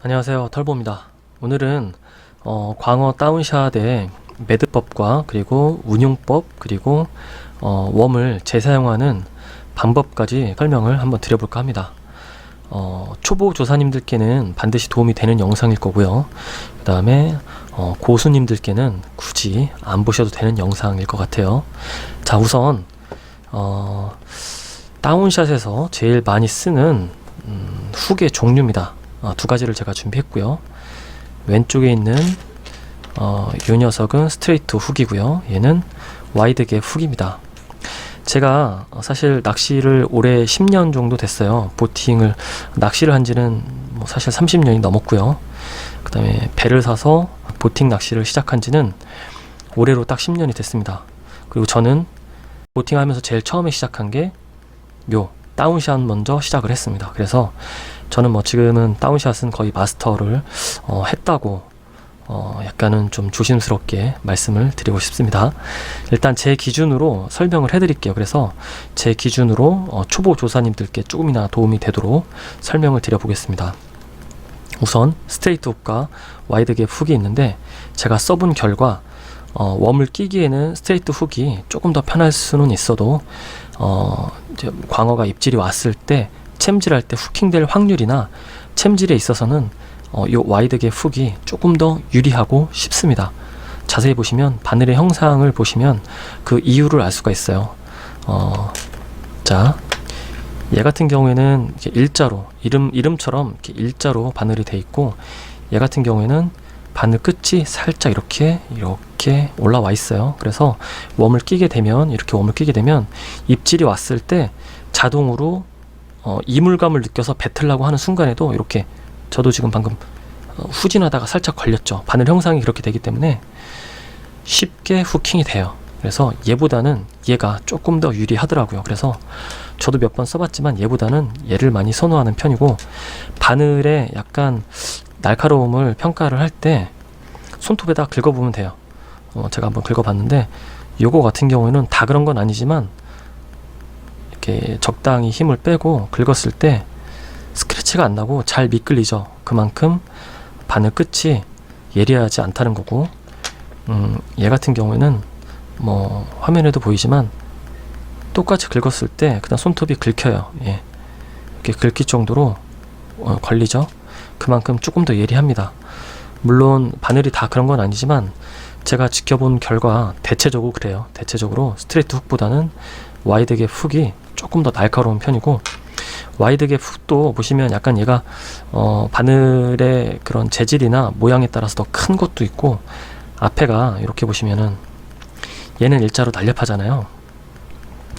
안녕하세요, 털보입니다. 오늘은 광어 다운샷의 매듭법과 그리고 운용법 그리고 웜을 재사용하는 방법까지 설명을 한번 드려볼까 합니다. 초보 조사님들께는 반드시 도움이 되는 영상일 거고요. 그 다음에 고수님들께는 굳이 안 보셔도 되는 영상일 것 같아요. 자, 우선 다운샷에서 제일 많이 쓰는 훅의 종류입니다. 두 가지를 제가 준비했고요. 왼쪽에 있는 이 녀석은 스트레이트 훅이고요. 얘는 와이드갭 훅입니다. 제가 사실 낚시를 올해 10년 정도 됐어요. 보팅을 낚시를 한 지는 사실 30년이 넘었고요. 그 다음에 배를 사서 보팅 낚시를 시작한 지는 올해로 딱 10년이 됐습니다. 그리고 저는 보팅 하면서 제일 처음에 시작한 게 요 다운샷 먼저 시작을 했습니다. 그래서 저는 지금은 다운샷은 거의 마스터를 했다고 약간은 좀 조심스럽게 말씀을 드리고 싶습니다. 일단 제 기준으로 설명을 해드릴게요. 그래서 제 기준으로 초보 조사님들께 조금이나 도움이 되도록 설명을 드려보겠습니다. 우선 스트레이트 훅과 와이드갭 훅이 있는데, 제가 써본 결과 웜을 끼기에는 스트레이트 훅이 조금 더 편할 수는 있어도 이제 광어가 입질이 왔을 때 챔질할 때 후킹될 확률이나 챔질에 있어서는 이 와이드갭 훅이 조금 더 유리하고 쉽습니다. 자세히 보시면 바늘의 형상을 보시면 그 이유를 알 수가 있어요. 자, 얘 같은 경우에는 이렇게 일자로 이름처럼 이렇게 일자로 바늘이 돼 있고, 얘 같은 경우에는 바늘 끝이 살짝 이렇게 올라와 있어요. 그래서 웜을 끼게 되면, 이렇게 웜을 끼게 되면 입질이 왔을 때 자동으로 이물감을 느껴서 뱉으려고 하는 순간에도 이렇게, 저도 지금 방금 후진하다가 살짝 걸렸죠. 바늘 형상이 그렇게 되기 때문에 쉽게 후킹이 돼요. 그래서 얘보다는 얘가 조금 더 유리하더라고요. 그래서 저도 몇 번 써봤지만 얘보다는 얘를 많이 선호하는 편이고, 바늘의 약간 날카로움을 평가를 할 때 손톱에다 긁어보면 돼요. 제가 한번 긁어봤는데 요거 같은 경우에는 다 그런 건 아니지만 이렇게 적당히 힘을 빼고 긁었을 때 스크래치가 안 나고 잘 미끌리죠. 그만큼 바늘 끝이 예리하지 않다는 거고, 얘 같은 경우에는 화면에도 보이지만 똑같이 긁었을 때 그냥 손톱이 긁혀요. 예. 이렇게 긁힐 정도로 걸리죠. 그만큼 조금 더 예리합니다. 물론 바늘이 다 그런 건 아니지만 제가 지켜본 결과 대체적으로 그래요. 대체적으로 스트레이트 훅보다는 와이드갭 훅이 조금 더 날카로운 편이고, 와이드갭 훅도 보시면 약간 얘가 바늘의 그런 재질이나 모양에 따라서 더 큰 것도 있고, 앞에가 이렇게 보시면은 얘는 일자로 날렵하잖아요.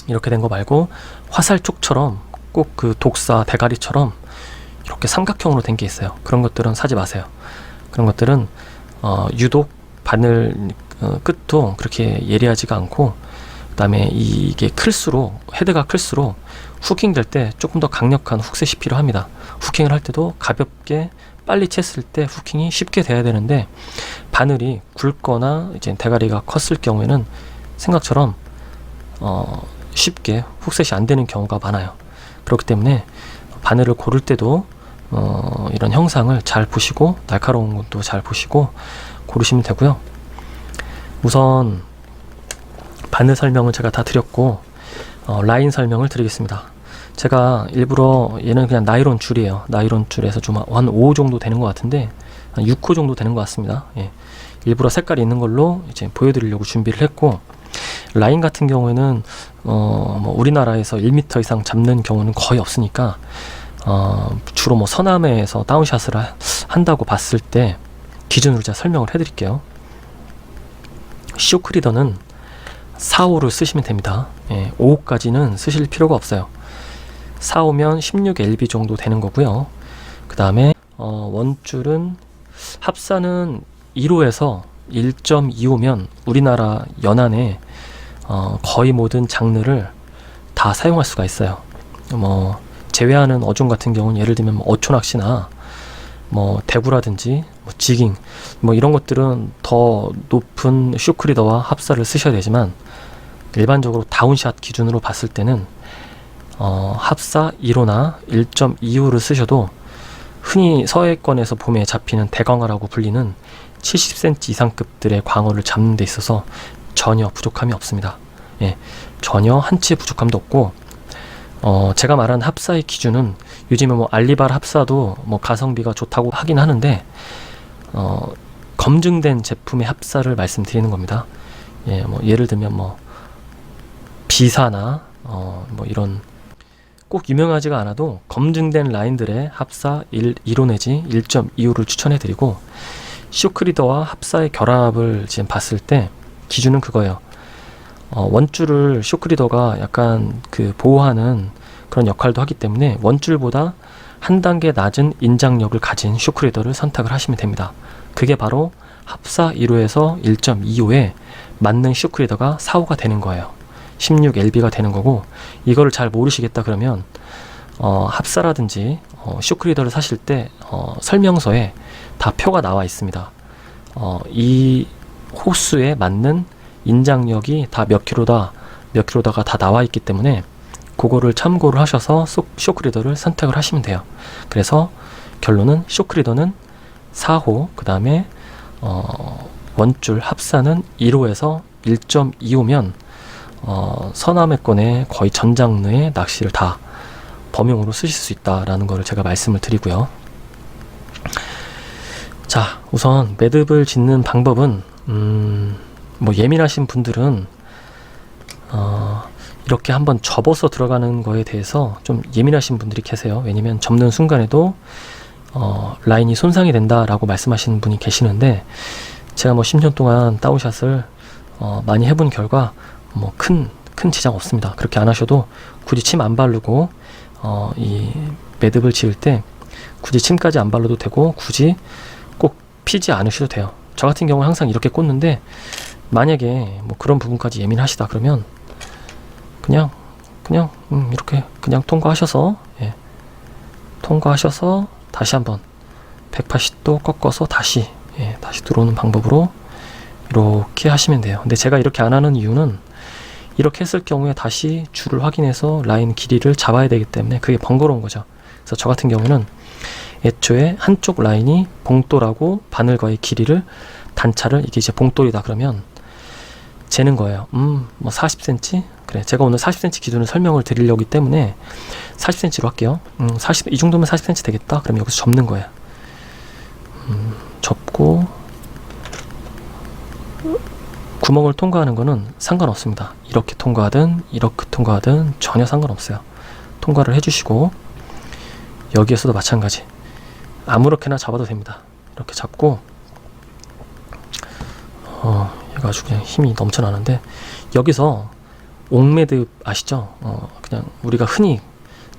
이렇게 된 거 말고 화살촉처럼 꼭 그 독사 대가리처럼 이렇게 삼각형으로 된 게 있어요. 그런 것들은 사지 마세요. 그런 것들은 유독 바늘 끝도 그렇게 예리하지가 않고, 그 다음에 이게 클수록, 헤드가 클수록 후킹 될 때 조금 더 강력한 훅셋이 필요합니다. 후킹을 할 때도 가볍게 빨리 챘을 때 후킹이 쉽게 돼야 되는데, 바늘이 굵거나 이제 대가리가 컸을 경우에는 생각처럼 쉽게 훅셋이 안 되는 경우가 많아요. 그렇기 때문에 바늘을 고를 때도 이런 형상을 잘 보시고, 날카로운 것도 잘 보시고 고르시면 되고요. 우선 바늘 설명을 제가 다 드렸고, 라인 설명을 드리겠습니다. 제가 일부러, 얘는 그냥 나이론 줄이에요. 나이론 줄에서 좀 한 5 정도 되는 것 같은데 한 6호 정도 되는 것 같습니다. 예. 일부러 색깔이 있는 걸로 이제 보여드리려고 준비를 했고, 라인 같은 경우에는 우리나라에서 1m 이상 잡는 경우는 거의 없으니까 주로 서남해에서 다운샷을 한다고 봤을 때 기준으로 제가 설명을 해드릴게요. 쇼크리더는 4호를 쓰시면 됩니다. 예, 5호까지는 쓰실 필요가 없어요. 4호면 16LB 정도 되는 거고요. 그 다음에 원줄은 합사는 1호에서 1.25면 우리나라 연안에 거의 모든 장르를 다 사용할 수가 있어요. 제외하는 어종 같은 경우는 예를 들면 어초낚시나 대구라든지 지깅 이런 것들은 더 높은 쇼크리더와 합사를 쓰셔야 되지만, 일반적으로 다운샷 기준으로 봤을 때는 합사 1호나 1.25를 쓰셔도 흔히 서해권에서 봄에 잡히는 대광어라고 불리는 70cm 이상급들의 광어를 잡는 데 있어서 전혀 부족함이 없습니다. 예, 전혀 한치의 부족함도 없고, 제가 말한 합사의 기준은 요즘에 뭐 알리발 합사도 뭐 가성비가 좋다고 하긴 하는데, 검증된 제품의 합사를 말씀드리는 겁니다. 예, 뭐 예를 들면 뭐 비사나 뭐 이런 꼭 유명하지가 않아도 검증된 라인들의 합사 1호 내지 1.25를 추천해 드리고, 쇼크리더와 합사의 결합을 지금 봤을 때 기준은 그거예요. 원줄을 쇼크리더가 약간 그 보호하는 그런 역할도 하기 때문에 원줄보다 한 단계 낮은 인장력을 가진 쇼크리더를 선택을 하시면 됩니다. 그게 바로 합사 1호에서 1.25에 맞는 쇼크리더가 4호가 되는 거예요. 16LB가 되는 거고, 이거를 잘 모르시겠다 그러면 합사라든지 쇼크리더를 사실 때 설명서에 다 표가 나와 있습니다. 이 호수에 맞는 인장력이 다 몇 킬로다가 다 나와 있기 때문에 그거를 참고를 하셔서 쇼크리더를 선택을 하시면 돼요. 그래서 결론은 쇼크리더는 4호, 그 다음에 원줄 합사는 1호에서 1.25면 서남해권의 거의 전 장르의 낚시를 다 범용으로 쓰실 수 있다라는 거를 제가 말씀을 드리고요. 자, 우선 매듭을 짓는 방법은 뭐 예민하신 분들은 이렇게 한번 접어서 들어가는 거에 대해서 좀 예민하신 분들이 계세요. 왜냐면 접는 순간에도 라인이 손상이 된다라고 말씀하시는 분이 계시는데, 제가 뭐 10년 동안 다운샷을 많이 해본 결과 뭐 큰 지장 없습니다. 그렇게 안 하셔도 굳이 침 안 바르고 이 매듭을 지을 때 굳이 침까지 안 발라도 되고, 굳이 꼭 피지 않으셔도 돼요. 저 같은 경우는 항상 이렇게 꽂는데, 만약에 뭐 그런 부분까지 예민하시다 그러면 그냥 이렇게 그냥 통과하셔서, 예, 통과하셔서 다시 한번 180도 꺾어서 다시 들어오는 방법으로 이렇게 하시면 돼요. 근데 제가 이렇게 안 하는 이유는, 이렇게 했을 경우에 다시 줄을 확인해서 라인 길이를 잡아야 되기 때문에 그게 번거로운 거죠. 그래서 저 같은 경우는 애초에 한쪽 라인이 봉돌하고 바늘과의 길이를 단차를, 이게 이제 봉돌이다 그러면 재는 거예요. 뭐 40cm? 그래, 제가 오늘 40cm 기준을 설명을 드리려기 때문에 40cm로 할게요. 이 정도면 40cm 되겠다. 그럼 여기서 접는 거예요. 접고 구멍을 통과하는 거는 상관없습니다. 이렇게 통과하든 이렇게 통과하든 전혀 상관없어요. 통과를 해주시고, 여기에서도 마찬가지 아무렇게나 잡아도 됩니다. 이렇게 잡고 얘가 아주 그냥 힘이 넘쳐나는데, 여기서 옥매듭 아시죠? 그냥 우리가 흔히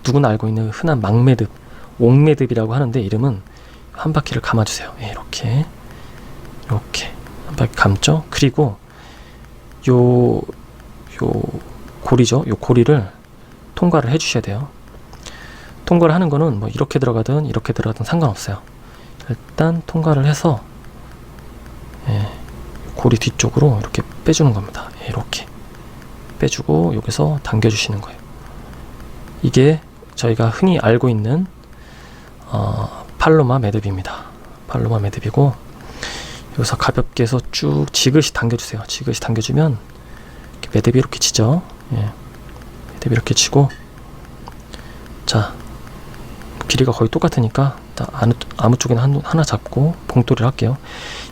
누구나 알고 있는 흔한 망매듭, 옥매듭이라고 하는데, 이름은 한 바퀴를 감아주세요. 이렇게 한 바퀴 감죠? 그리고 요 고리죠? 요 고리를 통과를 해주셔야 돼요. 통과를 하는 거는 뭐 이렇게 들어가든 이렇게 들어가든 상관없어요. 일단 통과를 해서 고리 뒤쪽으로 이렇게 빼주는 겁니다. 이렇게 빼주고 여기서 당겨주시는 거예요. 이게 저희가 흔히 알고 있는 팔로마 매듭입니다. 팔로마 매듭이고, 여기서 가볍게 해서 쭉 지그시 당겨주세요. 지그시 당겨주면 이렇게 매듭이 이렇게 치죠. 매듭이 이렇게 치고, 자, 길이가 거의 똑같으니까 아무 쪽에나 하나 잡고 봉돌을 할게요.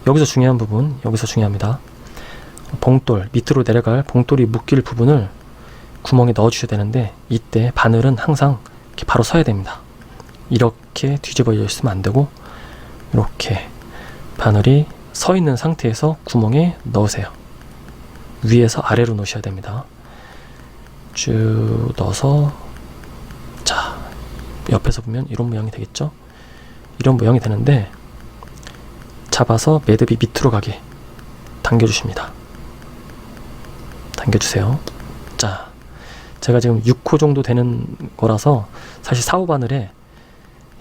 여기서 중요한 부분, 여기서 중요합니다. 봉돌, 밑으로 내려갈 봉돌이 묶일 부분을 구멍에 넣어 주셔야 되는데, 이때 바늘은 항상 이렇게 바로 서야 됩니다. 이렇게 뒤집어져 있으면 안 되고, 이렇게 바늘이 서 있는 상태에서 구멍에 넣으세요. 위에서 아래로 놓으셔야 됩니다. 쭉 넣어서, 자, 옆에서 보면 이런 모양이 되겠죠? 이런 모양이 되는데, 잡아서 매듭이 밑으로 가게 당겨주십니다. 당겨주세요. 자, 제가 지금 6호 정도 되는 거라서 사실 4호 바늘에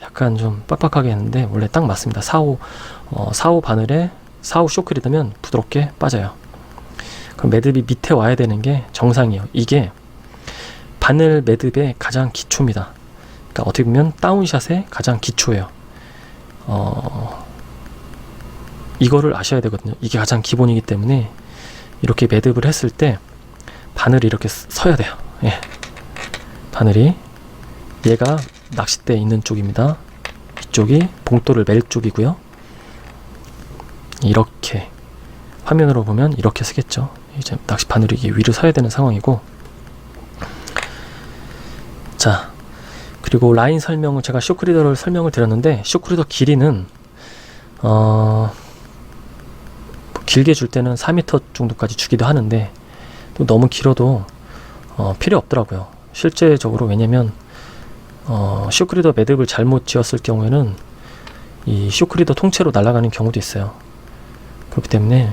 약간 좀 빡빡하게 했는데, 원래 딱 맞습니다. 4호 바늘에 4호 쇼크리더면 부드럽게 빠져요. 그럼 매듭이 밑에 와야 되는 게 정상이에요. 이게 바늘 매듭의 가장 기초입니다. 그러니까 어떻게 보면 다운샷의 가장 기초예요. 이거를 아셔야 되거든요. 이게 가장 기본이기 때문에 이렇게 매듭을 했을 때 바늘이 이렇게 서야 돼요. 예. 바늘이 얘가 낚싯대에 있는 쪽입니다. 이쪽이 봉돌을 맬 쪽이고요. 이렇게 화면으로 보면 이렇게 쓰겠죠. 이제 낚시 바늘이 이게 위로 서야 되는 상황이고, 자, 그리고 라인 설명을 제가 쇼크리더를 설명을 드렸는데, 쇼크리더 길이는 길게 줄 때는 4m 정도까지 주기도 하는데 또 너무 길어도 필요 없더라고요. 실제적으로. 왜냐면 쇼크리더 매듭을 잘못 지었을 경우에는 이 쇼크리더 통째로 날아가는 경우도 있어요. 그렇기 때문에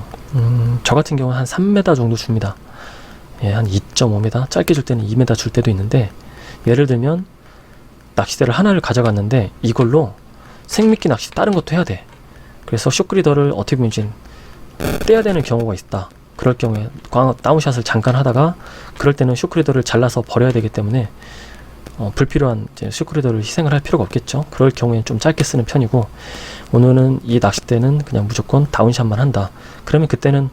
저 같은 경우는 한 3m 정도 줍니다. 예, 한 2.5m, 짧게 줄 때는 2m 줄 때도 있는데, 예를 들면 낚싯대를 하나를 가져갔는데 이걸로 생미끼 낚시 다른 것도 해야 돼. 그래서 쇼크리더를 어떻게 보면 이제 떼야 되는 경우가 있다. 그럴 경우에 다운샷을 잠깐 하다가 그럴 때는 쇼크리더를 잘라서 버려야 되기 때문에 불필요한 이제 쇼크리더를 희생을 할 필요가 없겠죠. 그럴 경우에는 좀 짧게 쓰는 편이고, 오늘은 이 낚싯대는 그냥 무조건 다운샷만 한다. 그러면 그때는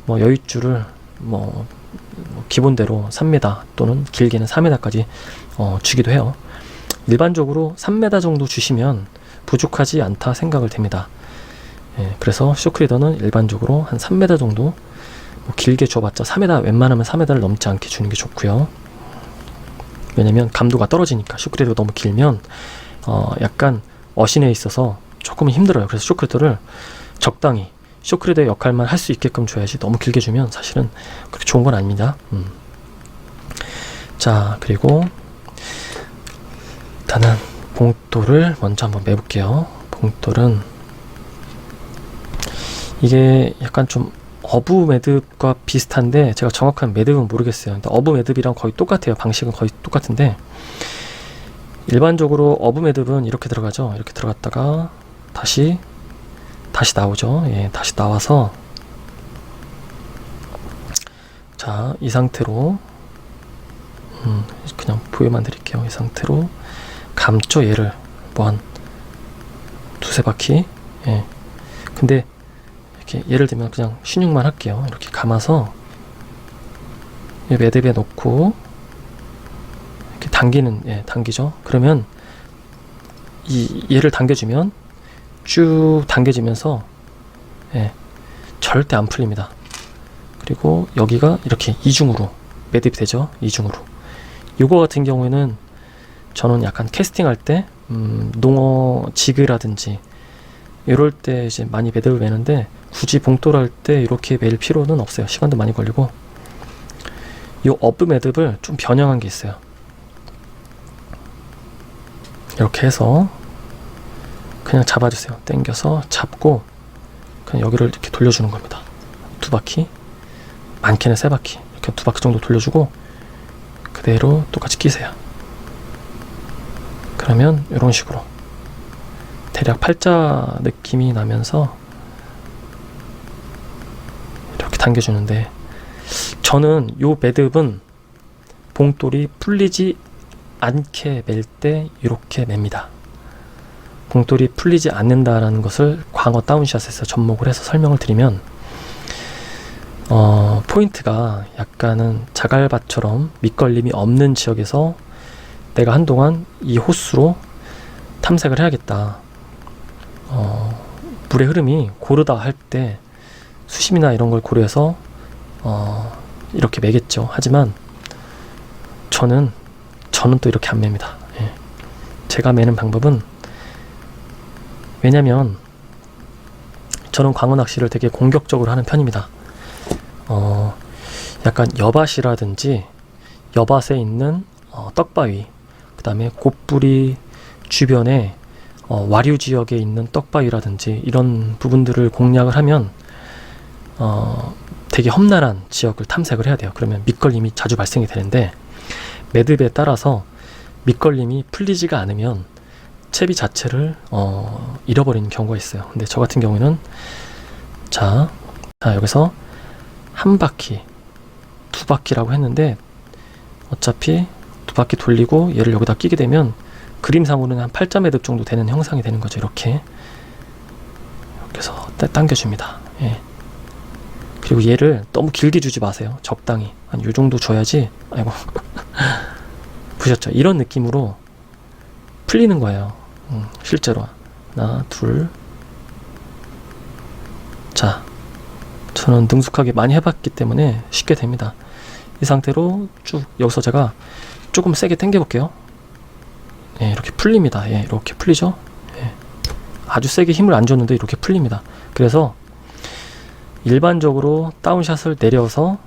뭐 여윳줄을 뭐 기본대로 3m 또는 길게는 4m까지 주기도 해요. 일반적으로 3m 정도 주시면 부족하지 않다 생각을 됩니다. 예, 그래서 쇼크리더는 일반적으로 한 3m 정도, 뭐 길게 줘봤자 4m, 웬만하면 4m를 넘지 않게 주는 게 좋고요. 왜냐면 감도가 떨어지니까. 쇼크리더가 너무 길면 약간 어신에 있어서 조금은 힘들어요. 그래서 쇼크리더를 적당히 쇼크리더의 역할만 할 수 있게끔 줘야지, 너무 길게 주면 사실은 그렇게 좋은 건 아닙니다. 자, 그리고 일단은 봉돌을 먼저 한번 매볼게요. 봉돌은 이게 약간 좀 어부 매듭과 비슷한데 제가 정확한 매듭은 모르겠어요. 어부 매듭이랑 거의 똑같아요. 방식은 거의 똑같은데, 일반적으로 어부 매듭은 이렇게 들어가죠. 이렇게 들어갔다가 다시 나오죠. 예, 다시 나와서, 자, 이 상태로 그냥 보여만 드릴게요. 이 상태로 감죠. 얘를 뭐 한 두세 바퀴. 예. 근데 이렇게 예를 들면 그냥 신육만 할게요. 이렇게 감아서 이 매듭에 놓고 이렇게 당기는, 예, 당기죠. 그러면 얘를 당겨주면 쭉 당겨지면서, 예, 절대 안 풀립니다. 그리고 여기가 이렇게 이중으로 매듭이 되죠. 이중으로. 요거 같은 경우에는 저는 약간 캐스팅할 때 농어 지그라든지 이럴 때 이제 많이 매듭을 매는데, 굳이 봉돌 할 때 이렇게 맬 필요는 없어요. 시간도 많이 걸리고. 요 어브 매듭을 좀 변형한 게 있어요. 이렇게 해서 그냥 잡아주세요. 당겨서 잡고 그냥 여기를 이렇게 돌려주는 겁니다. 두 바퀴, 많게는 세 바퀴, 이렇게 두 바퀴 정도 돌려주고 그대로 똑같이 끼세요. 그러면 이런 식으로 대략 팔자 느낌이 나면서 이렇게 당겨주는데, 저는 요 매듭은 봉돌이 풀리지 않게 맬 때 이렇게 맵니다. 봉돌이 풀리지 않는다라는 것을 광어 다운샷에서 접목을 해서 설명을 드리면, 포인트가 약간은 자갈밭처럼 밑걸림이 없는 지역에서 내가 한동안 이 호수로 탐색을 해야겠다. 물의 흐름이 고르다 할 때 수심이나 이런 걸 고려해서 이렇게 매겠죠. 하지만 저는 또 이렇게 안 맵니다. 예. 제가 매는 방법은, 왜냐면 저는 광어 낚시를 되게 공격적으로 하는 편입니다. 약간 여밭이라든지 여밭에 있는 떡바위, 그 다음에 곶뿌리 주변에 와류 지역에 있는 떡바위라든지 이런 부분들을 공략을 하면 되게 험난한 지역을 탐색을 해야 돼요. 그러면 밑걸림이 자주 발생이 되는데, 매듭에 따라서 밑걸림이 풀리지가 않으면 채비 자체를 잃어버리는 경우가 있어요. 근데 저 같은 경우에는 자 여기서 한 바퀴, 두 바퀴라고 했는데, 어차피 두 바퀴 돌리고 얘를 여기다 끼게 되면 그림상으로는 한 8자 매듭 정도 되는 형상이 되는 거죠. 이렇게 해서 당겨줍니다. 예. 그리고 얘를 너무 길게 주지 마세요. 적당히 한 요 정도 줘야지. 아이고 보셨죠? 이런 느낌으로 풀리는 거예요. 실제로 하나 둘. 자, 저는 능숙하게 많이 해봤기 때문에 쉽게 됩니다. 이 상태로 쭉 여기서 제가 조금 세게 당겨 볼게요. 예, 이렇게 풀립니다. 예, 이렇게 풀리죠? 예. 아주 세게 힘을 안 줬는데 이렇게 풀립니다. 그래서 일반적으로 다운샷을 내려서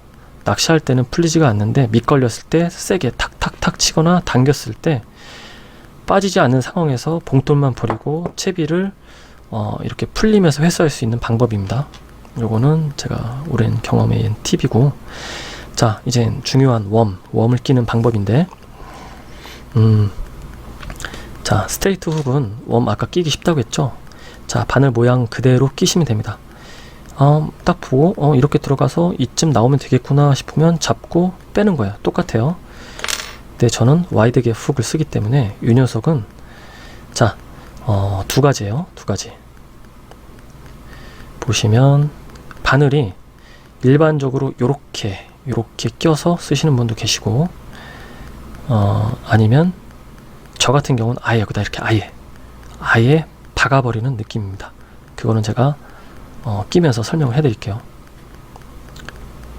낚시할 때는 풀리지가 않는데 밑걸렸을 때 세게 탁탁탁 치거나 당겼을 때 빠지지 않는 상황에서 봉돌만 버리고 채비를 이렇게 풀리면서 회수할 수 있는 방법입니다. 요거는 제가 오랜 경험의 팁이고, 자 이제 중요한 웜을 끼는 방법인데, 자 스트레이트 훅은 웜 아까 끼기 쉽다고 했죠. 자 바늘 모양 그대로 끼시면 됩니다. 딱 보고 이렇게 들어가서 이쯤 나오면 되겠구나 싶으면 잡고 빼는 거예요. 똑같아요. 근데 저는 와이드 갭 훅을 쓰기 때문에 이 녀석은 자 두 가지예요. 두 가지 보시면 바늘이 일반적으로 요렇게 껴서 쓰시는 분도 계시고, 아니면 저 같은 경우는 아예 여기다 이렇게 아예 박아버리는 느낌입니다. 그거는 제가 끼면서 설명을 해드릴게요.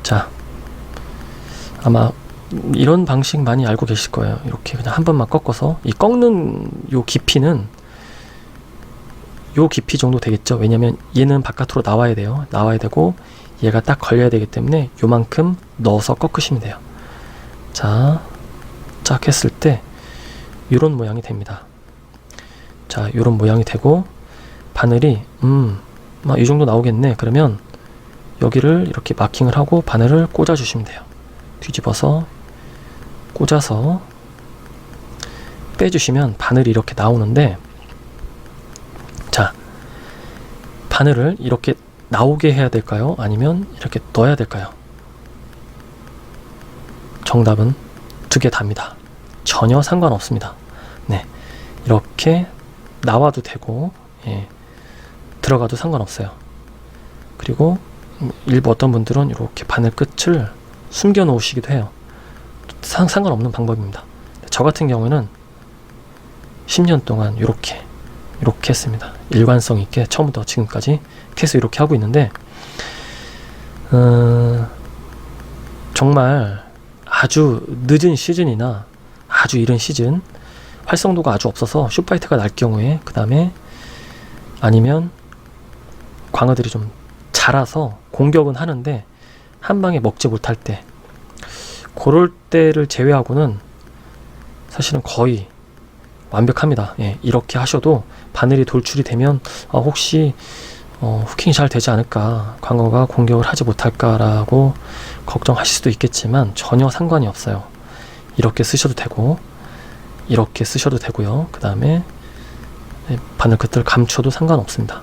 자, 아마 이런 방식 많이 알고 계실 거예요. 이렇게 그냥 한 번만 꺾어서, 이 꺾는 요 깊이는 요 깊이 정도 되겠죠. 왜냐면 얘는 바깥으로 나와야 돼요. 나와야 되고 얘가 딱 걸려야 되기 때문에 요만큼 넣어서 꺾으시면 돼요. 자, 쫙 했을 때 요런 모양이 됩니다. 자, 요런 모양이 되고 바늘이 이 정도 나오겠네. 그러면 여기를 이렇게 마킹을 하고 바늘을 꽂아 주시면 돼요. 뒤집어서 꽂아서 빼주시면 바늘이 이렇게 나오는데, 자 바늘을 이렇게 나오게 해야 될까요? 아니면 이렇게 넣어야 될까요? 정답은 두 개 답니다. 전혀 상관없습니다. 네, 이렇게 나와도 되고 들어가도 상관없어요. 그리고 일부 어떤 분들은 이렇게 바늘 끝을 숨겨 놓으시기도 해요. 상관없는 방법입니다. 저 같은 경우는 10년 동안 이렇게 했습니다. 일관성 있게 처음부터 지금까지 계속 이렇게 하고 있는데, 정말 아주 늦은 시즌이나 아주 이른 시즌, 활성도가 아주 없어서 슛바이트가 날 경우에, 그 다음에 아니면 광어들이 좀 자라서 공격은 하는데 한 방에 먹지 못할 때, 그럴 때를 제외하고는 사실은 거의 완벽합니다. 예, 이렇게 하셔도 바늘이 돌출이 되면 혹시 후킹이 잘 되지 않을까, 광어가 공격을 하지 못할까라고 걱정하실 수도 있겠지만 전혀 상관이 없어요. 이렇게 쓰셔도 되고 이렇게 쓰셔도 되고요. 그 다음에 바늘 끝을 감춰도 상관없습니다.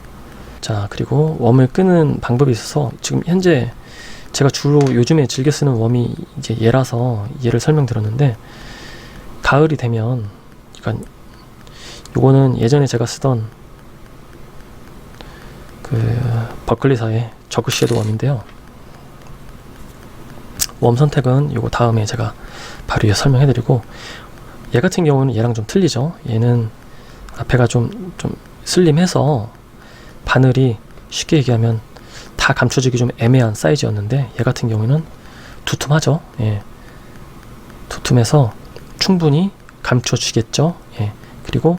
자, 그리고 웜을 끄는 방법이 있어서 지금 현재 제가 주로 요즘에 즐겨 쓰는 웜이 이제 얘라서 얘를 설명드렸는데, 가을이 되면, 그러니까 요거는 예전에 제가 쓰던 그 버클리사의 저그 섀도우 웜인데요. 웜 선택은 요거 다음에 제가 바로 설명해드리고, 얘 같은 경우는 얘랑 좀 틀리죠. 얘는 앞에가 좀 슬림해서 바늘이 쉽게 얘기하면 다 감춰지기 좀 애매한 사이즈였는데, 얘 같은 경우는 두툼하죠. 예. 두툼해서 충분히 감춰지겠죠. 예. 그리고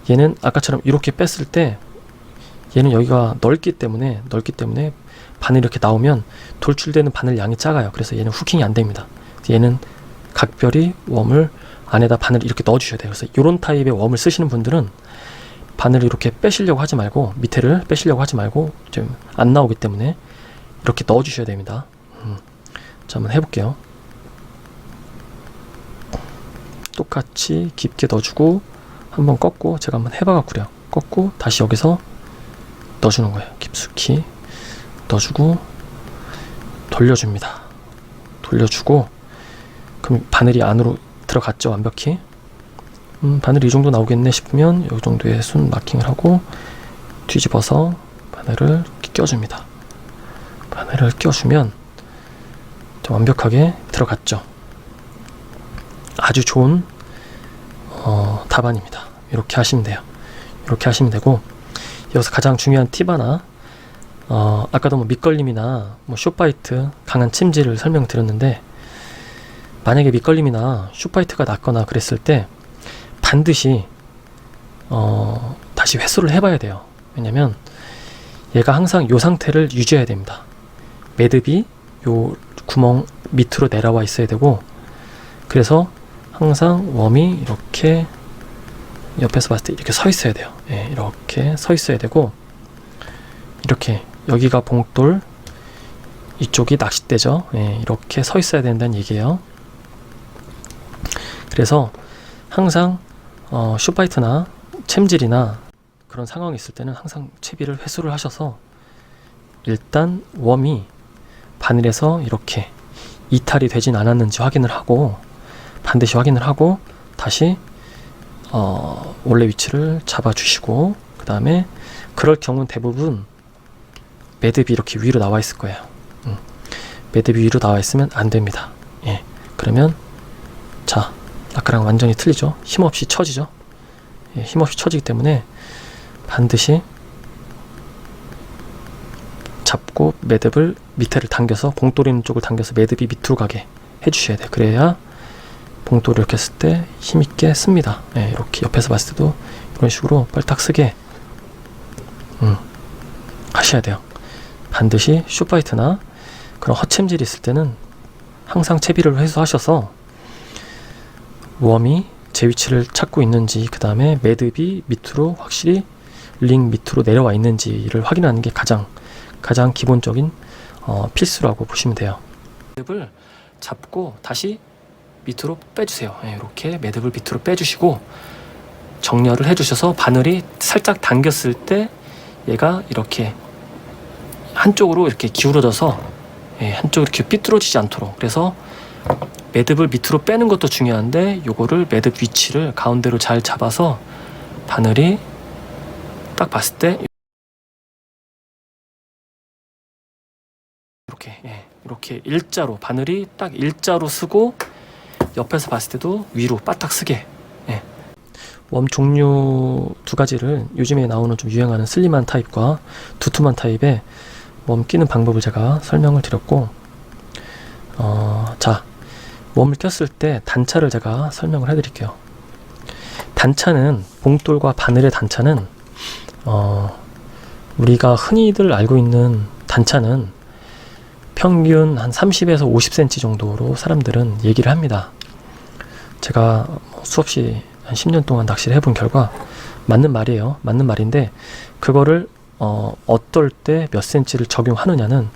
얘는 아까처럼 이렇게 뺐을 때 얘는 여기가 넓기 때문에 바늘이 이렇게 나오면 돌출되는 바늘 양이 작아요. 그래서 얘는 후킹이 안 됩니다. 얘는 각별히 웜을 안에다 바늘을 이렇게 넣어 주셔야 돼요. 그래서 이런 타입의 웜을 쓰시는 분들은 바늘을 이렇게 빼시려고 하지 말고, 밑에를 빼시려고 하지 말고, 좀 안 나오기 때문에 이렇게 넣어 주셔야 됩니다. 자, 한번 해볼게요. 똑같이 깊게 넣어주고 한번 꺾고, 제가 한번 해봐갖고요. 꺾고 다시 여기서 넣어주는 거예요. 깊숙이 넣어주고 돌려줍니다. 돌려주고, 그럼 바늘이 안으로 들어갔죠. 완벽히. 바늘이 이 정도 나오겠네 싶으면 이 정도의 순 마킹을 하고 뒤집어서 바늘을 껴줍니다. 바늘을 껴주면 완벽하게 들어갔죠. 아주 좋은 답안입니다. 이렇게 하시면 돼요. 이렇게 하시면 되고, 여기서 가장 중요한 팁 하나, 아까도 밑걸림이나 숏바이트, 강한 침질을 설명드렸는데, 만약에 밑걸림이나 숏바이트가 났거나 그랬을 때 반드시 다시 회수를 해봐야 돼요. 왜냐면 얘가 항상 이 상태를 유지해야 됩니다. 매듭이 요 구멍 밑으로 내려와 있어야 되고, 그래서 항상 웜이 이렇게 옆에서 봤을 때 이렇게 서 있어야 돼요. 예, 이렇게 서 있어야 되고, 이렇게 여기가 봉돌, 이쪽이 낚싯대죠. 예, 이렇게 서 있어야 된다는 얘기예요. 그래서 항상 숏바이트나 챔질이나 그런 상황이 있을 때는 항상 채비를 회수를 하셔서 일단 웜이 바늘에서 이렇게 이탈이 되진 않았는지 확인을 하고, 반드시 확인을 하고 다시 원래 위치를 잡아주시고, 그 다음에 그럴 경우는 대부분 매듭이 이렇게 위로 나와 있을 거예요. 매듭이 위로 나와 있으면 안 됩니다. 예, 그러면 자, 아까랑 완전히 틀리죠. 힘없이 처지죠. 예, 힘없이 처지기 때문에 반드시 잡고 매듭을 밑에를 당겨서, 봉돌 있는 쪽을 당겨서 매듭이 밑으로 가게 해주셔야 돼요. 그래야 봉돌을 이렇게 쓸 때 힘있게 씁니다. 예, 이렇게 옆에서 봤을 때도 이런 식으로 빨딱 쓰게 하셔야 돼요. 반드시 숏바이트나 그런 헛챔질이 있을 때는 항상 채비를 회수하셔서 웜이 제 위치를 찾고 있는지, 그 다음에 매듭이 밑으로 확실히 링 밑으로 내려와 있는지를 확인하는 게 가장 기본적인 필수라고 보시면 돼요. 매듭을 잡고 다시 밑으로 빼주세요. 예, 이렇게 매듭을 밑으로 빼주시고 정렬을 해주셔서 바늘이 살짝 당겼을 때 얘가 이렇게 한쪽으로 이렇게 기울어져서, 예, 한쪽으로 이렇게 삐뚤어지지 않도록, 그래서 매듭을 밑으로 빼는 것도 중요한데 요거를 매듭 위치를 가운데로 잘 잡아서 바늘이 딱 봤을 때 이렇게, 예, 이렇게 일자로, 바늘이 딱 일자로 쓰고 옆에서 봤을 때도 위로 바짝 쓰게. 예. 웜 종류 두 가지를, 요즘에 나오는 좀 유행하는 슬림한 타입과 두툼한 타입의 웜 끼는 방법을 제가 설명을 드렸고, 자, 웜을 꼈을 때 단차를 제가 설명을 해드릴게요. 단차는, 봉돌과 바늘의 단차는 우리가 흔히들 알고 있는 단차는 평균 한 30에서 50cm 정도로 사람들은 얘기를 합니다. 제가 수없이 한 10년 동안 낚시를 해본 결과 맞는 말이에요. 맞는 말인데, 그거를 어떨 때 몇 cm를 적용하느냐는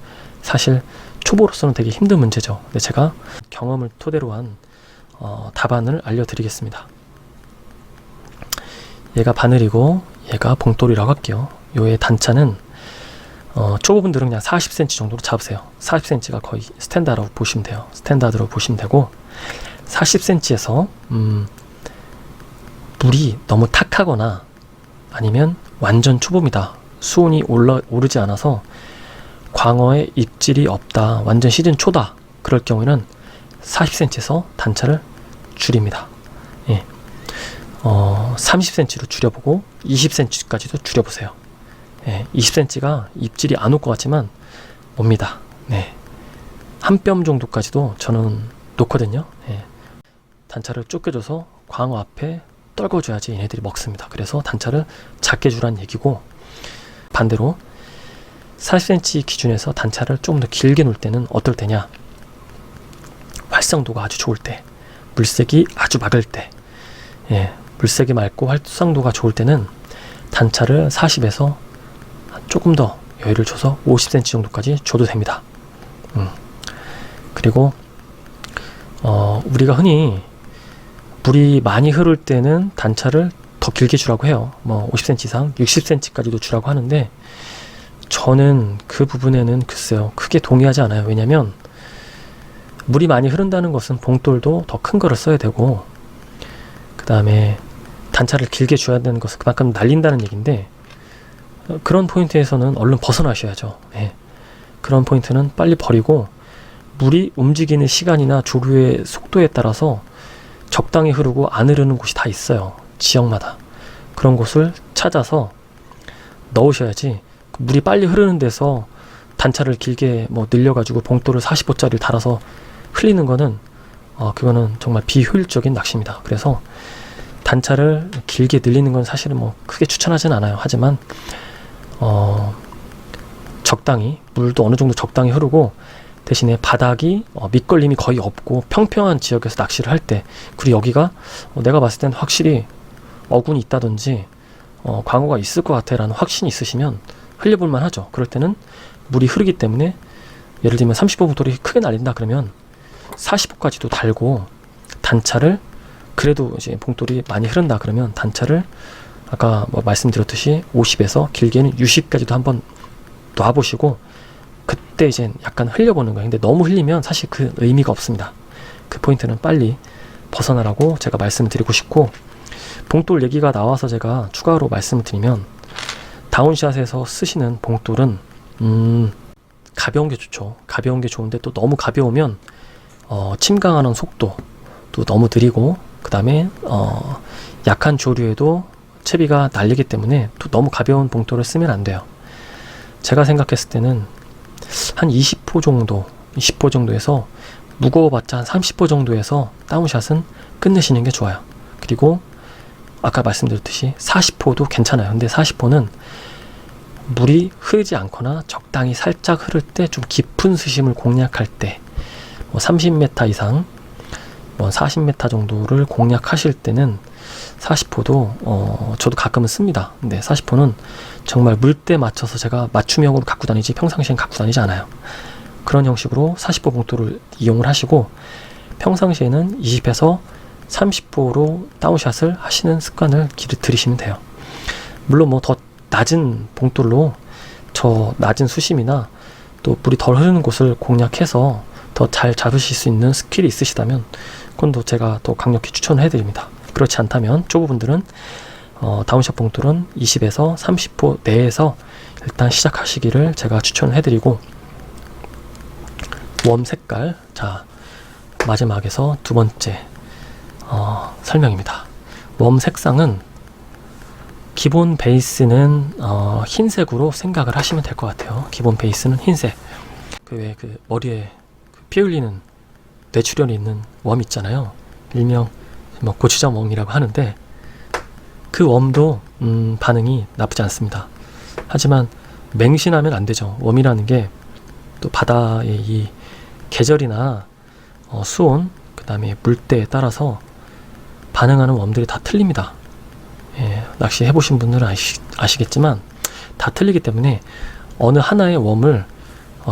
사실 초보로서는 되게 힘든 문제죠. 근데 제가 경험을 토대로 한 답안을 알려드리겠습니다. 얘가 바늘이고 얘가 봉돌이라고 할게요. 요의 단차는 초보분들은 그냥 40cm 정도로 잡으세요. 40cm가 거의 스탠다드라고 보시면 돼요. 스탠다드로 보시면 되고, 40cm에서 물이 너무 탁하거나 아니면 완전 초보입니다. 수온이 오르지 않아서 광어에 입질이 없다, 완전 시즌 초다, 그럴 경우에는 40cm에서 단차를 줄입니다. 예. 30cm로 줄여보고 20cm까지도 줄여보세요. 예, 20cm가 입질이 안 올 것 같지만 옵니다. 네. 한 뼘 정도까지도 저는 놓거든요. 예. 단차를 좁게줘서 광어 앞에 떨궈줘야지 얘네들이 먹습니다. 그래서 단차를 작게 주라는 얘기고, 반대로 40cm 기준에서 단차를 조금 더 길게 놓을 때는 어떨 때냐, 활성도가 아주 좋을 때, 물색이 아주 맑을 때, 예, 물색이 맑고 활성도가 좋을 때는 단차를 40에서 조금 더 여유를 줘서 50cm 정도까지 줘도 됩니다. 그리고 우리가 흔히 물이 많이 흐를 때는 단차를 더 길게 주라고 해요. 뭐 50cm 이상, 60cm까지도 주라고 하는데, 저는 그 부분에는 글쎄요, 크게 동의하지 않아요. 왜냐면 물이 많이 흐른다는 것은 봉돌도 더 큰 거를 써야 되고, 그 다음에 단차를 길게 줘야 되는 것은 그만큼 날린다는 얘기인데, 그런 포인트에서는 얼른 벗어나셔야죠. 예. 그런 포인트는 빨리 버리고 물이 움직이는 시간이나 조류의 속도에 따라서 적당히 흐르고 안 흐르는 곳이 다 있어요. 지역마다. 그런 곳을 찾아서 넣으셔야지, 물이 빨리 흐르는 데서 단차를 길게 뭐 늘려가지고 봉돌을 40호짜리를 달아서 흘리는 거는 그거는 정말 비효율적인 낚시입니다. 그래서 단차를 길게 늘리는 건 사실은 뭐 크게 추천하진 않아요. 하지만 적당히, 물도 어느 정도 적당히 흐르고 대신에 바닥이 밑걸림이 거의 없고 평평한 지역에서 낚시를 할 때, 그리고 여기가 내가 봤을 땐 확실히 어군이 있다든지 광어가 있을 것 같아 라는 확신이 있으시면 흘려볼만 하죠. 그럴 때는 물이 흐르기 때문에, 예를 들면 30호 봉돌이 크게 날린다 그러면 40호까지도 달고, 단차를, 그래도 이제 봉돌이 많이 흐른다 그러면 단차를 아까 뭐 말씀드렸듯이 50에서 길게는 60까지도 한번 놔보시고, 그때 이제 약간 흘려보는 거예요. 근데 너무 흘리면 사실 그 의미가 없습니다. 그 포인트는 빨리 벗어나라고 제가 말씀을 드리고 싶고, 봉돌 얘기가 나와서 제가 추가로 말씀을 드리면, 다운샷에서 쓰시는 봉돌은 가벼운 게 좋죠. 가벼운 게 좋은데 또 너무 가벼우면 침강하는 속도도 너무 느리고, 그 다음에 약한 조류에도 채비가 날리기 때문에 또 너무 가벼운 봉돌을 쓰면 안 돼요. 제가 생각했을 때는 한 20호 정도, 20호 정도에서, 무거워봤자 한 30호 정도에서 다운샷은 끝내시는 게 좋아요. 그리고 아까 말씀드렸듯이 40호도 괜찮아요. 근데 40호는 물이 흐르지 않거나 적당히 살짝 흐를 때, 좀 깊은 수심을 공략할 때, 뭐 30m 이상, 뭐 40m 정도를 공략하실 때는 40호도 저도 가끔은 씁니다. 근데 40호는 정말 물때 맞춰서 제가 맞춤형으로 갖고 다니지 평상시엔 갖고 다니지 않아요. 그런 형식으로 40호 봉돌을 이용을 하시고, 평상시에는 20에서 30호로 다운샷을 하시는 습관을 들이시면 돼요. 물론 뭐 더 낮은 봉돌로 저 낮은 수심이나 또 물이 덜 흐르는 곳을 공략해서 더 잘 잡으실 수 있는 스킬이 있으시다면 그건 또 제가 더 강력히 추천해 드립니다. 그렇지 않다면 초보분들은 다운샷 봉돌은 20에서 30호 내에서 일단 시작하시기를 제가 추천을 해드리고, 웜 색깔, 자 마지막에서 두 번째 설명입니다. 웜 색상은 기본 베이스는 흰색으로 생각을 하시면 될 것 같아요. 기본 베이스는 흰색. 그 머리에 피 흘리는 뇌출혈이 있는 웜 있잖아요. 일명 뭐 고추장 웜이라고 하는데, 그 웜도 반응이 나쁘지 않습니다. 하지만 맹신하면 안 되죠. 웜이라는 게 또 바다의 이 계절이나 수온, 그 다음에 물때에 따라서 반응하는 웜들이 다 틀립니다. 예, 낚시 해보신 분들은 아시겠지만 다 틀리기 때문에 어느 하나의 웜을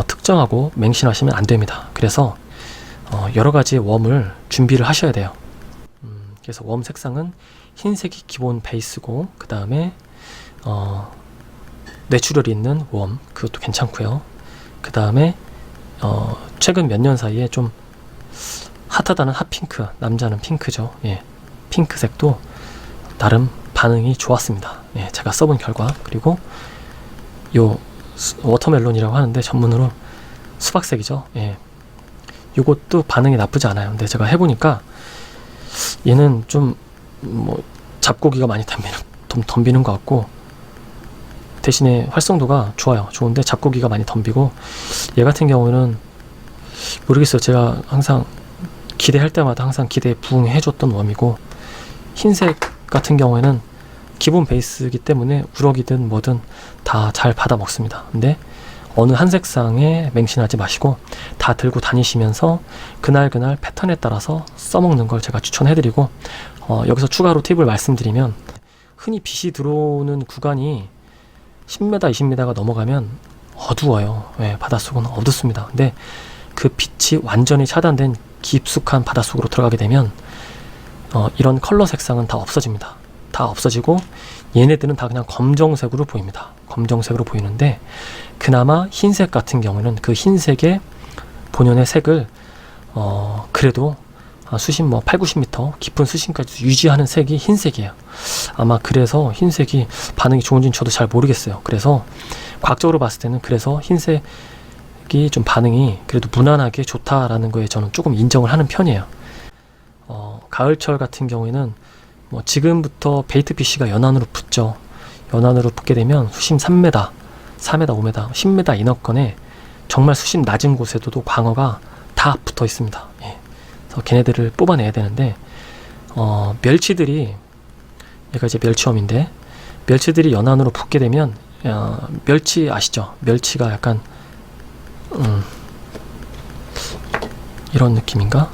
특정하고 맹신하시면 안 됩니다. 그래서 여러 가지 웜을 준비를 하셔야 돼요. 그래서 웜 색상은 흰색이 기본 베이스고, 그 다음에 뇌출혈이 있는 웜, 그것도 괜찮고요. 그 다음에 최근 몇 년 사이에 좀 핫하다는 핫핑크, 남자는 핑크죠. 예, 핑크색도 나름 반응이 좋았습니다. 예, 제가 써본 결과. 그리고 요 워터멜론이라고 하는데 전문으로 수박색이죠. 예, 요것도 반응이 나쁘지 않아요. 근데 제가 해보니까 얘는 좀 뭐 잡고기가 많이 덤비는 것 같고, 대신에 활성도가 좋아요. 좋은데 잡고기가 많이 덤비고, 얘 같은 경우는 모르겠어요. 제가 항상 기대할 때마다 항상 기대에 부응해줬던 웜이고, 흰색 같은 경우에는 기본 베이스이기 때문에 우럭이든 뭐든 다 잘 받아 먹습니다. 근데 어느 한 색상에 맹신하지 마시고 다 들고 다니시면서 그날 패턴에 따라서 써먹는 걸 제가 추천해드리고, 여기서 추가로 팁을 말씀드리면, 흔히 빛이 들어오는 구간이 10m, 20m가 넘어가면 어두워요. 예, 바닷속은 어둡습니다. 근데 그 빛이 완전히 차단된 깊숙한 바닷속으로 들어가게 되면 이런 컬러 색상은 다 없어집니다. 다 없어지고 얘네들은 다 그냥 검정색으로 보입니다. 검정색으로 보이는데, 그나마 흰색 같은 경우는 그 흰색의 본연의 색을 그래도 수심 뭐 8, 90m 깊은 수심까지 유지하는 색이 흰색이에요. 아마 그래서 흰색이 반응이 좋은지는 저도 잘 모르겠어요. 그래서 과학적으로 봤을 때는 그래서 흰색이 좀 반응이 그래도 무난하게 좋다라는 거에 저는 조금 인정을 하는 편이에요. 가을철 같은 경우에는 뭐 지금부터 베이트피쉬가 연안으로 붙죠. 연안으로 붙게 되면 수심 3m, 4m, 5m, 10m 인허권에 정말 수심 낮은 곳에도 광어가 다 붙어 있습니다. 예. 그래서 걔네들을 뽑아내야 되는데 멸치들이, 얘가 이제 멸치어민데, 멸치들이 연안으로 붙게 되면 멸치 아시죠? 멸치가 약간 이런 느낌인가?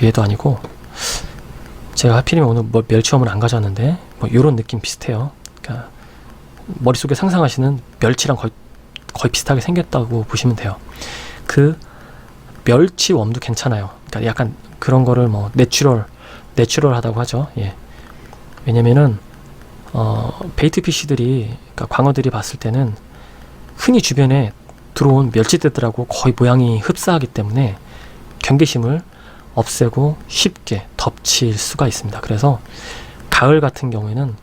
얘도 아니고, 제가 하필이면 오늘 뭐 멸치어문 안 가져왔는데 뭐 이런 느낌 비슷해요. 그러니까 머릿속에 상상하시는 멸치랑 거의 비슷하게 생겼다고 보시면 돼요. 그 멸치웜도 괜찮아요. 그러니까 약간 그런 거를 뭐 내추럴하다고 하죠. 예. 왜냐면은 베이트피쉬들이, 그러니까 광어들이 봤을 때는 흔히 주변에 들어온 멸치떼들하고 거의 모양이 흡사하기 때문에 경계심을 없애고 쉽게 덮칠 수가 있습니다. 그래서 가을 같은 경우에는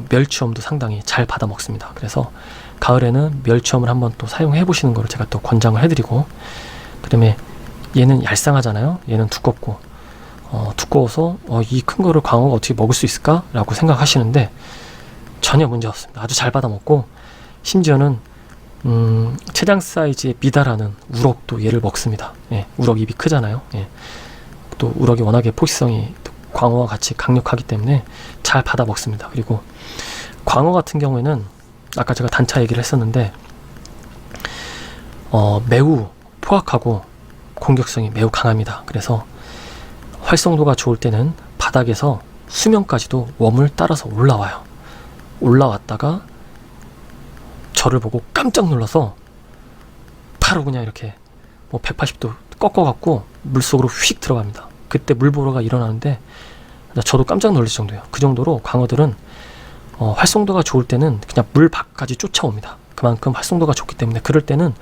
멸치웜도 상당히 잘 받아 먹습니다. 그래서 가을에는 멸치웜을 한번 또 사용해 보시는 거를 제가 또 권장을 해드리고, 그다음에 얘는 얄쌍하잖아요. 얘는 두껍고 두꺼워서 이 큰 거를 광어가 어떻게 먹을 수 있을까? 라고 생각하시는데 전혀 문제 없습니다. 아주 잘 받아 먹고, 심지어는 최장 사이즈의 미다라는 우럭도 얘를 먹습니다. 예, 우럭 입이 크잖아요. 예. 또 우럭이 워낙에 포식성이 광어와 같이 강력하기 때문에 잘 받아 먹습니다. 그리고 광어 같은 경우에는 아까 제가 단차 얘기를 했었는데 매우 포악하고 공격성이 매우 강합니다. 그래서 활성도가 좋을 때는 바닥에서 수면까지도 웜을 따라서 올라와요. 올라왔다가 저를 보고 깜짝 놀라서 바로 그냥 이렇게 뭐 180도 꺾어갖고 물속으로 휙 들어갑니다. 그때 물보라가 일어나는데 저도 깜짝 놀랄 정도예요. 그 정도로 광어들은 활성도가 좋을 때는 그냥 물 밖까지 쫓아옵니다. 그만큼 활성도가 좋기 때문에 그럴 때는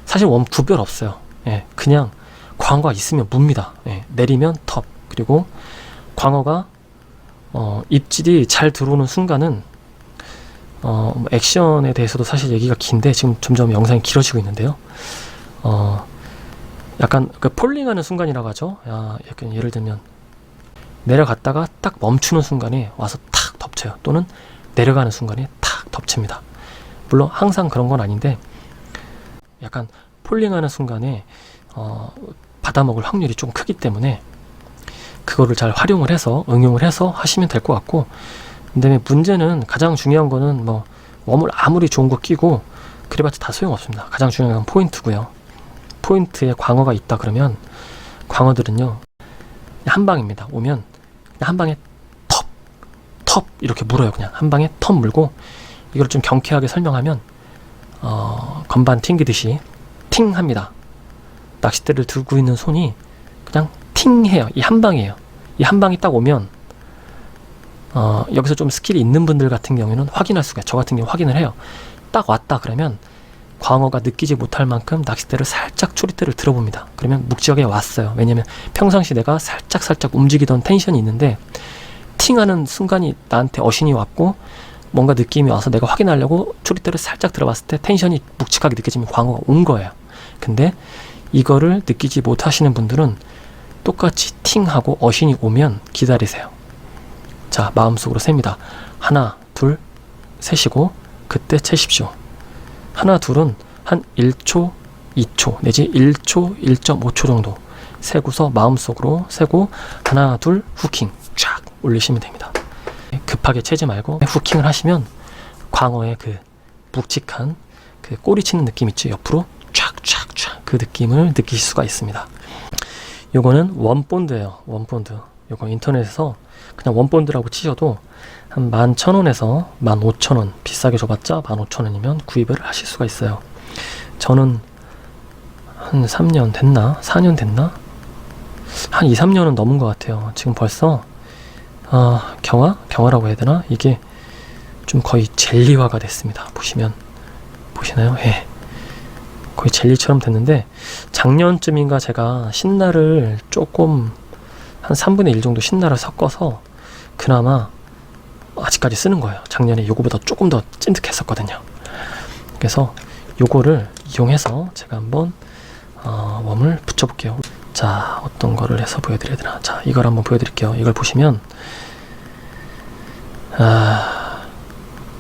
사실 웜 구별 없어요. 예, 그냥 광어가 있으면 뭅니다. 예, 내리면 텁. 그리고 광어가 입질이 잘 들어오는 순간은 액션에 대해서도 사실 얘기가 긴데 지금 점점 영상이 길어지고 있는데요. 약간 그 폴링하는 순간이라고 하죠. 약간 예를 들면 내려갔다가 딱 멈추는 순간에 와서 탁 덮쳐요. 또는 내려가는 순간에 탁 덮칩니다. 물론 항상 그런 건 아닌데 약간 폴링하는 순간에 받아먹을 확률이 좀 크기 때문에 그거를 잘 활용을 해서 응용을 해서 하시면 될 것 같고, 근데 문제는 가장 중요한 거는 뭐 웜을 아무리 좋은 거 끼고 그래봤자 다 소용없습니다. 가장 중요한 건 포인트고요. 포인트에 광어가 있다 그러면 광어들은요 한 방입니다. 오면 한 방에 텁 이렇게 물어요. 그냥 한 방에 텁 물고, 이걸 좀 경쾌하게 설명하면 건반 튕기듯이 팅 합니다. 낚싯대를 들고 있는 손이 그냥 팅 해요. 이 한 방이에요. 이 한 방이 딱 오면 여기서 좀 스킬이 있는 분들 같은 경우에는 확인할 수가, 저 같은 경우 확인을 해요. 딱 왔다 그러면 광어가 느끼지 못할 만큼 낚싯대를 살짝 초리대를 들어봅니다. 그러면 묵직하게 왔어요. 왜냐면 평상시 내가 살짝 움직이던 텐션이 있는데 팅하는 순간이 나한테 어신이 왔고 뭔가 느낌이 와서 내가 확인하려고 초리대를 살짝 들어봤을 때 텐션이 묵직하게 느껴지면 광어가 온 거예요. 근데 이거를 느끼지 못하시는 분들은 똑같이 팅하고 어신이 오면 기다리세요. 자, 마음속으로 셉니다. 하나, 둘, 세시고 그때 채십시오. 하나, 둘은 한 1초, 2초 내지 1초, 1.5초 정도 세고서 마음속으로 세고 하나, 둘, 후킹 쫙 올리시면 됩니다. 급하게 채지 말고 후킹을 하시면 광어의 그 묵직한 그 꼬리 치는 느낌 있죠? 옆으로 쫙 그 느낌을 느끼실 수가 있습니다. 요거는 원본드예요. 원본드. 요거 인터넷에서 그냥 원본드라고 치셔도 한 11,000원에서 15,000원, 비싸게 줘봤자 15,000원이면 구입을 하실 수가 있어요. 저는 한 3년 됐나? 4년 됐나? 한 2, 3년은 넘은 것 같아요. 지금 벌써 경화라고 해야 되나? 이게 좀 거의 젤리화가 됐습니다. 보시나요? 예. 거의 젤리처럼 됐는데, 작년쯤인가 제가 신나를 조금 한 3분의 1 정도 신나를 섞어서 그나마 아직까지 쓰는 거예요. 작년에 요거보다 조금 더 찐득했었거든요. 그래서 요거를 이용해서 제가 한번 웜을 붙여볼게요. 자, 어떤 거를 해서 보여드려야 되나. 자, 이걸 한번 보여드릴게요. 이걸 보시면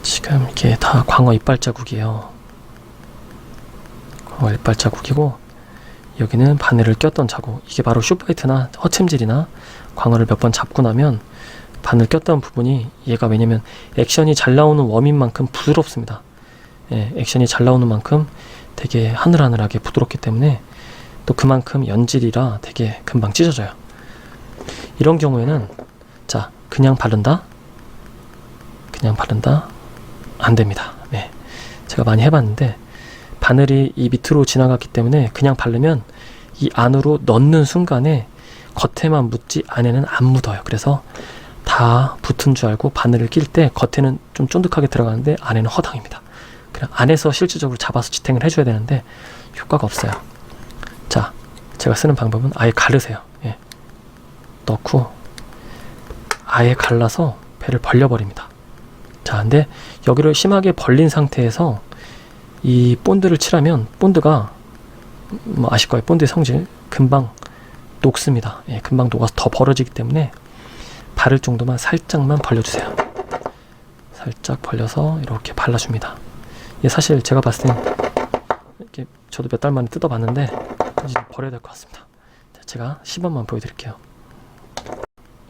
지금 이게 다 광어 이빨 자국이에요. 광어 이빨 자국이고, 여기는 바늘을 꼈던 자국. 이게 바로 슈퍼바이트나 허챔질이나 광어를 몇 번 잡고 나면 바늘 꼈던 부분이, 얘가 왜냐면 액션이 잘 나오는 웜인 만큼 부드럽습니다. 예, 액션이 잘 나오는 만큼 되게 하늘하늘하게 부드럽기 때문에 또 그만큼 연질이라 되게 금방 찢어져요. 이런 경우에는 자, 그냥 바른다 안 됩니다. 네, 제가 많이 해봤는데 바늘이 이 밑으로 지나갔기 때문에 그냥 바르면 이 안으로 넣는 순간에 겉에만 묻지 안에는 안 묻어요. 그래서 다 붙은 줄 알고 바늘을 낄 때 겉에는 좀 쫀득하게 들어가는데 안에는 허당입니다. 그냥 안에서 실질적으로 잡아서 지탱을 해줘야 되는데 효과가 없어요. 자, 제가 쓰는 방법은 아예 가르세요. 예. 넣고 아예 갈라서 배를 벌려버립니다. 자, 근데 여기를 심하게 벌린 상태에서 이 본드를 칠하면 본드가 아실 거예요. 본드의 성질 금방 녹습니다. 예, 금방 녹아서 더 벌어지기 때문에 바를 정도만 살짝만 벌려주세요. 살짝 벌려서 이렇게 발라줍니다. 예, 사실 제가 봤을 땐 이렇게 저도 몇 달 만에 뜯어봤는데 이제 버려야 될 것 같습니다. 자, 제가 시범만 보여드릴게요.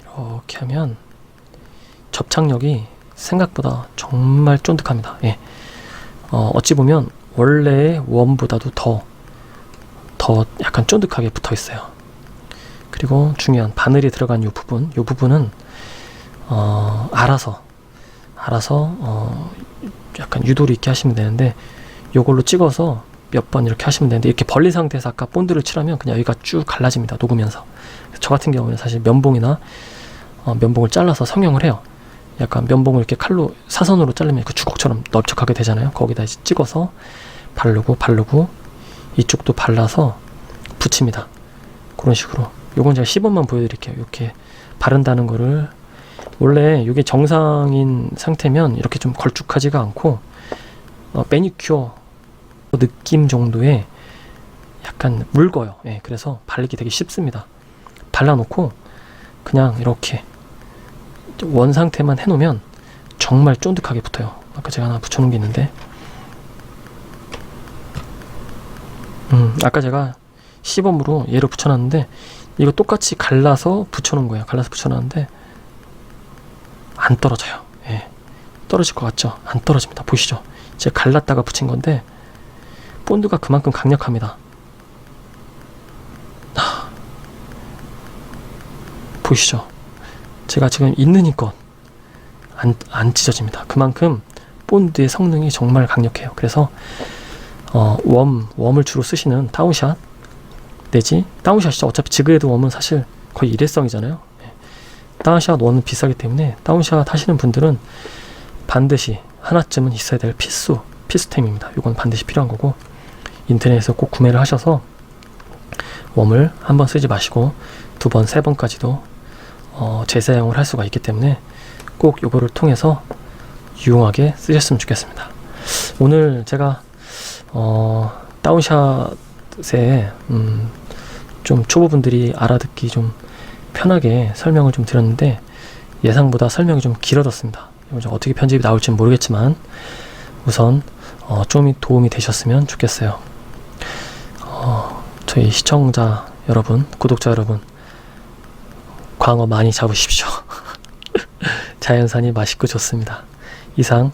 이렇게 하면 접착력이 생각보다 정말 쫀득합니다. 예. 어찌 보면 원래의 웜보다도 더 약간 쫀득하게 붙어 있어요. 그리고 중요한 바늘이 들어간 이 부분은 알아서 약간 유도리 있게 하시면 되는데, 요걸로 찍어서 몇 번 이렇게 하시면 되는데, 이렇게 벌린 상태에서 아까 본드를 칠하면 그냥 여기가 쭉 갈라집니다. 녹으면서. 저 같은 경우는 사실 면봉이나 면봉을 잘라서 성형을 해요. 약간 면봉을 이렇게 칼로 사선으로 자르면 그 주걱처럼 넓적하게 되잖아요. 거기다 이제 찍어서 바르고 이쪽도 발라서 붙입니다. 그런 식으로. 요건 제가 시범만 보여드릴게요. 이렇게 바른다는 거를, 원래 이게 정상인 상태면 이렇게 좀 걸쭉하지가 않고 매니큐어 느낌 정도의 약간 묽어요. 예, 그래서 바르기 되게 쉽습니다. 발라놓고 그냥 이렇게 원 상태만 해놓으면 정말 쫀득하게 붙어요. 아까 제가 하나 붙여놓은 게 있는데, 아까 제가 시범으로 얘를 붙여놨는데 이거 똑같이 갈라서 붙여놓은 거예요. 갈라서 붙여놨는데 안 떨어져요. 예, 떨어질 것 같죠? 안 떨어집니다. 보시죠? 제가 갈랐다가 붙인 건데 본드가 그만큼 강력합니다. 보시죠? 제가 지금 있는 힘껏 안 찢어집니다. 그만큼 본드의 성능이 정말 강력해요. 그래서 웜을 주로 쓰시는 다운샷 내지 다운샷이죠. 어차피 지그헤드 웜은 사실 거의 일회성이잖아요. 다운샷 웜은 비싸기 때문에 다운샷 하시는 분들은 반드시 하나쯤은 있어야 될 필수템입니다. 이건 반드시 필요한 거고, 인터넷에서 꼭 구매를 하셔서 웜을 한 번 쓰지 마시고 두 번, 세 번까지도 재사용을 할 수가 있기 때문에 꼭 요거를 통해서 유용하게 쓰셨으면 좋겠습니다. 오늘 제가 다운샷에 좀 초보분들이 알아듣기 좀 편하게 설명을 좀 드렸는데 예상보다 설명이 좀 길어졌습니다. 이거 어떻게 편집이 나올지는 모르겠지만 우선 좀 도움이 되셨으면 좋겠어요. 저희 시청자 여러분, 구독자 여러분, 광어 많이 잡으십시오. 자연산이 맛있고 좋습니다. 이상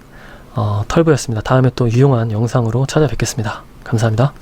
털보였습니다. 다음에 또 유용한 영상으로 찾아뵙겠습니다. 감사합니다.